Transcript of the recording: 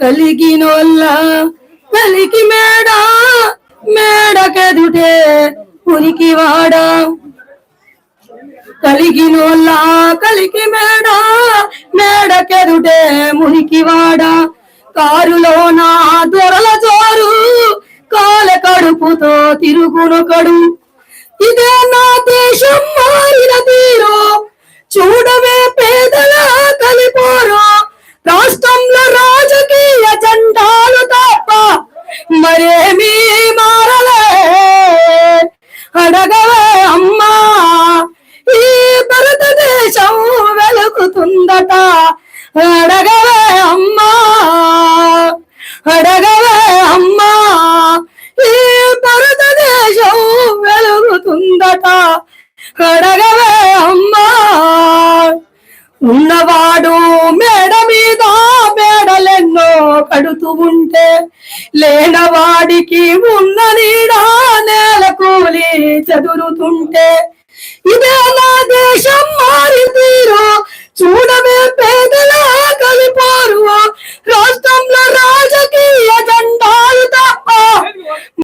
కలిగినోళ్ళ కలికి మేడ మేడకెదుటే ఉనికి వాడ కలిగినోళ్ళ కలికి మేడ మేడకెదుటే మురికివాడ కారులోన దొరల జోరు కాల కడుపుతో తిరుగునొకడు ఇదే నా దేశం మారిన తీరు చూడవే పేదల కలిపోరు రాష్ట్రంలో రాజకీయ జెండాలు తప్ప మరేమీ మారలే అడగవే అమ్మా ఈ భారతదేశం వెలుగుతుందట అడగవే అమ్మా అడగవే అమ్మా ఈ భారతదేశం వెలుగుతుందట అడగవే అమ్మా ఉన్నవాడు మేడ మీద మేడలెన్నో కడుతూ ఉంటే లేనవాడికి ఉన్న నీడ నేల కూలి చదురుతుంటే ఇదే నా దేశం